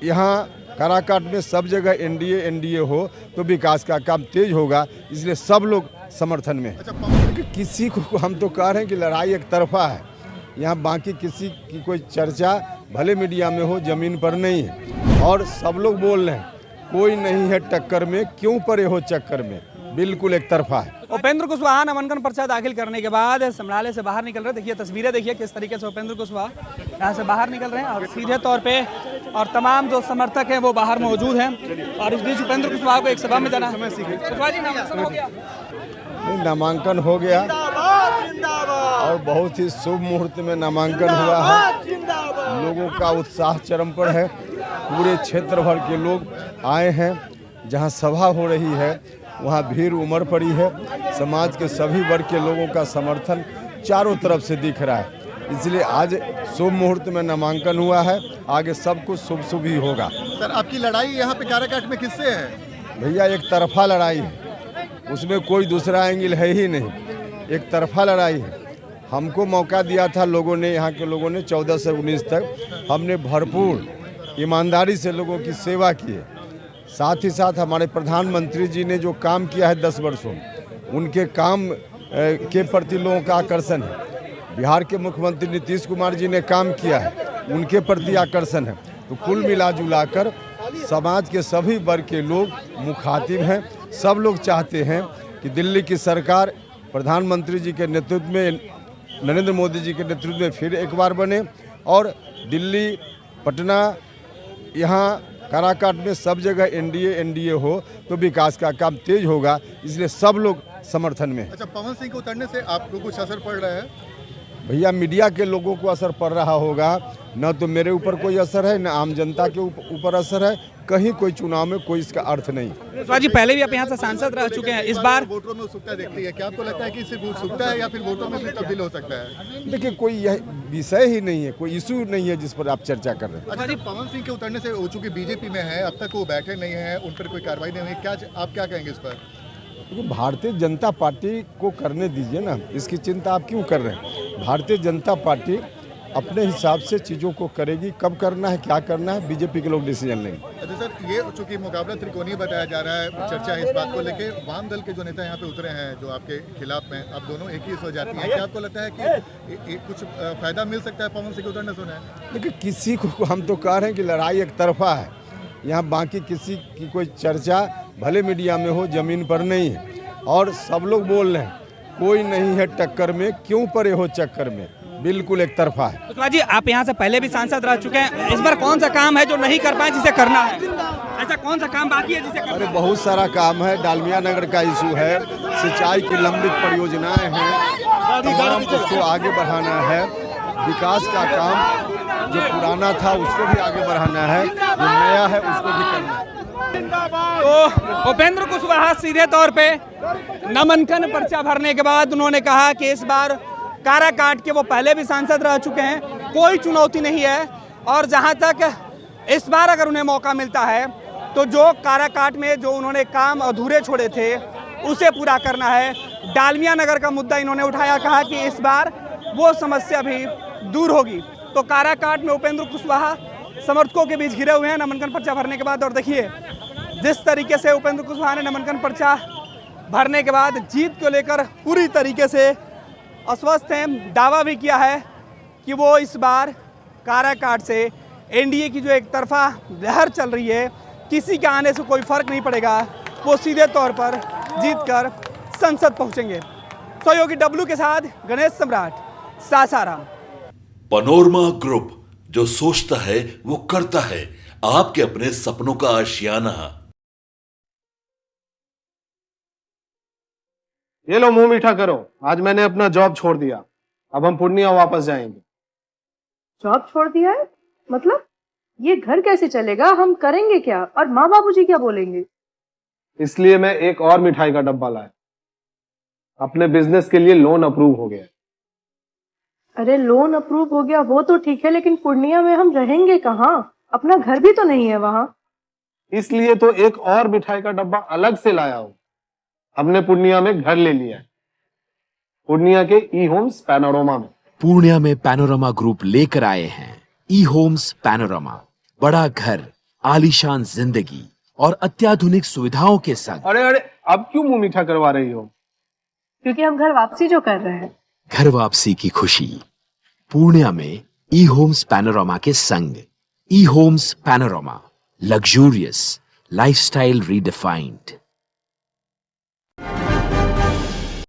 यहाँ काराकाट में सब जगह एनडीए हो तो विकास का काम तेज होगा, इसलिए सब लोग समर्थन में हैं। क्योंकि किसी को हम तो कह रहे हैं कि लड़ाई एक तरफा है, यहाँ बाकी किसी की कोई चर्चा भले मीडिया में हो, ज़मीन पर नहीं है। और सब लोग बोल रहे हैं कोई नहीं है टक्कर में, क्यों परे हो चक्कर में, बिल्कुल एक तरफा है। उपेंद्र कुशवाहा नामांकन पर्चा दाखिल करने के बाद समराले से बाहर निकल रहे। देखिए तस्वीरें, देखिए किस तरीके से उपेंद्र कुशवाहा यहाँ से बाहर निकल रहे हैं और सीधे तौर पे और तमाम जो समर्थक हैं वो बाहर मौजूद हैं। और इस बीच उपेंद्र कुशवाहा को एक सभा में जाना है। कुशवाहा जी, नामांकन हो गया? नामांकन हो गया और बहुत ही शुभ मुहूर्त में नामांकन हुआ है। लोगों का उत्साह चरम पर है, पूरे क्षेत्र भर के लोग आए हैं। जहां सभा हो रही है वहां भीड़ उमड़ पड़ी है। समाज के सभी वर्ग के लोगों का समर्थन चारों तरफ से दिख रहा है, इसलिए आज शुभ मुहूर्त में नामांकन हुआ है। आगे सब कुछ शुभ शुभ ही होगा। सर, आपकी लड़ाई यहाँ पे काराकाट में किससे है? भैया एक तरफा लड़ाई है, उसमें कोई दूसरा एंगल है ही नहीं, एक तरफा लड़ाई है। हमको मौका दिया था लोगों ने, यहाँ के लोगों ने 14 से 19 तक हमने भरपूर ईमानदारी से लोगों की सेवा की है। साथ ही साथ हमारे प्रधानमंत्री जी ने जो काम किया है 10 वर्षों में, उनके काम के प्रति लोगों का आकर्षण है। बिहार के मुख्यमंत्री नीतीश कुमार जी ने काम किया है, उनके प्रति आकर्षण है। तो कुल मिला जुला कर समाज के सभी वर्ग के लोग मुखातिब हैं। सब लोग चाहते हैं कि दिल्ली की सरकार प्रधानमंत्री जी के नेतृत्व में, नरेंद्र मोदी जी के नेतृत्व में फिर एक बार बने और दिल्ली, पटना, यहाँ काराकाट में सब जगह एनडीए हो तो विकास का काम तेज होगा, इसलिए सब लोग समर्थन में। अच्छा, पवन सिंह के उतरने से आपको कुछ असर पड़ रहा है? भैया मीडिया के लोगों को असर पड़ रहा होगा, न तो मेरे ऊपर कोई असर है, न आम जनता के ऊपर असर है। कहीं कोई चुनाव में कोई इसका अर्थ नहीं। कुशवाहा जी, पहले भी आप यहाँ से सांसद रह चुके हैं, इस बार वोटरों में उत्सुकता देखती है, क्या आपको लगता है कि सिर्फ उत्सुकता है या फिर वोटों में भी तब्दील हो सकता है? देखिए कोई यह विषय ही नहीं है, कोई इशू नहीं है जिस पर आप चर्चा कर रहे हैं। अच्छा, पवन सिंह के उतरने से वो चूंकि बीजेपी में है, अब तक वो बैठे नहीं है, उन पर कोई कार्रवाई नहीं हुई, क्या आप क्या कहेंगे इस पर? क्योंकि भारतीय जनता पार्टी को करने दीजिए ना, इसकी चिंता आप क्यों कर रहे हैं? भारतीय जनता पार्टी अपने हिसाब से चीज़ों को करेगी, कब करना है, क्या करना है, बीजेपी के लोग डिसीजन लेंगे। अच्छा सर, ये चूंकि मुकाबला त्रिकोणीय बताया जा रहा है, चर्चा है इस बात को लेके, वाम दल के जो नेता यहाँ पे उतरे हैं जो आपके खिलाफ में, अब दोनों एक ही हो जाती हैं, क्या आपको लगता है कि कुछ फायदा मिल सकता है पवन सिंह के उतरने से? देखिए किसी को हम तो कह रहे हैं कि लड़ाई एक तरफा है, यहाँ बाकी किसी की कोई चर्चा भले मीडिया में हो, ज़मीन पर नहीं है। और सब लोग बोल रहे हैं कोई नहीं है टक्कर में, क्यों परे हो चक्कर में, बिल्कुल एक तरफा है। कुशवाहा जी, आप यहाँ से पहले भी सांसद रह चुके हैं, इस बार कौन सा काम है जो नहीं कर पाए जिसे करना है? ऐसा कौन सा काम बाकी है जिसे करना है? अरे बहुत सारा काम है। डालमिया नगर का इशू है, सिंचाई की लंबित परियोजनाएं हैं, तमाम उसको आगे बढ़ाना है। विकास का काम जो पुराना था उसको भी आगे बढ़ाना है, जो नया है उसको भी करना है। तो उपेंद्र कुशवाहा सीधे तौर पे नामांकन पर्चा भरने के बाद उन्होंने कहा कि इस बार काराकाट के वो पहले भी सांसद रह चुके हैं, कोई चुनौती नहीं है। और जहां तक इस बार अगर उन्हें मौका मिलता है तो जो काराकाट में जो उन्होंने काम अधूरे छोड़े थे उसे पूरा करना है। डालमिया नगर का मुद्दा इन्होंने उठाया, कहा कि इस बार वो समस्या भी दूर होगी। तो काराकाट में उपेंद्र कुशवाहा समर्थकों के बीच घिरे हुए हैं नामांकन पर्चा भरने के बाद। और देखिए जिस तरीके से उपेंद्र कुशवाहा ने नामांकन पर्चा भरने के बाद जीत को लेकर पूरी तरीके से आश्वस्त हैं, दावा भी किया है कि वो इस बार काराकाट से एनडीए की जो एक तरफा लहर चल रही है, किसी के आने से कोई फर्क नहीं पड़ेगा, वो सीधे तौर पर जीतकर संसद पहुंचेंगे। सहयोगी डब्लू के साथ गणेश सम्राट, सासाराम। पैनोरमा ग्रुप, जो सोचता है वो करता है, आपके अपने सपनों का आशियाना। ये लो, मुंह मीठा करो, आज मैंने अपना जॉब छोड़ दिया, अब हम पूर्णिया वापस जाएंगे। जॉब छोड़ दिया है? मतलब ये घर कैसे चलेगा, हम करेंगे क्या, और माँ बाबूजी क्या बोलेंगे? इसलिए मैं एक और मिठाई का डब्बा लाया, अपने बिजनेस के लिए लोन अप्रूव हो गया। अरे लोन अप्रूव हो गया वो तो ठीक है, लेकिन पूर्णिया में हम रहेंगे कहाँ? अपना घर भी तो नहीं है वहाँ। इसलिए तो एक और मिठाई का डब्बा अलग से लाया हूँ। हमने पूर्णिया में घर ले लिया है, पूर्णिया के ई होम्स पैनोरमा में। पूर्णिया में पैनोरमा ग्रुप लेकर आए हैं ई होम्स पैनोरमा। बड़ा घर, आलीशान जिंदगी और अत्याधुनिक सुविधाओं के संग अरे अरे, अब क्यों मुंह मीठा करवा रही हो? क्योंकि हम घर वापसी जो कर रहे हैं। घर वापसी की खुशी पूर्णिया में ई होम्स पैनोरामा के संग। ई Homes Panorama, luxurious lifestyle redefined.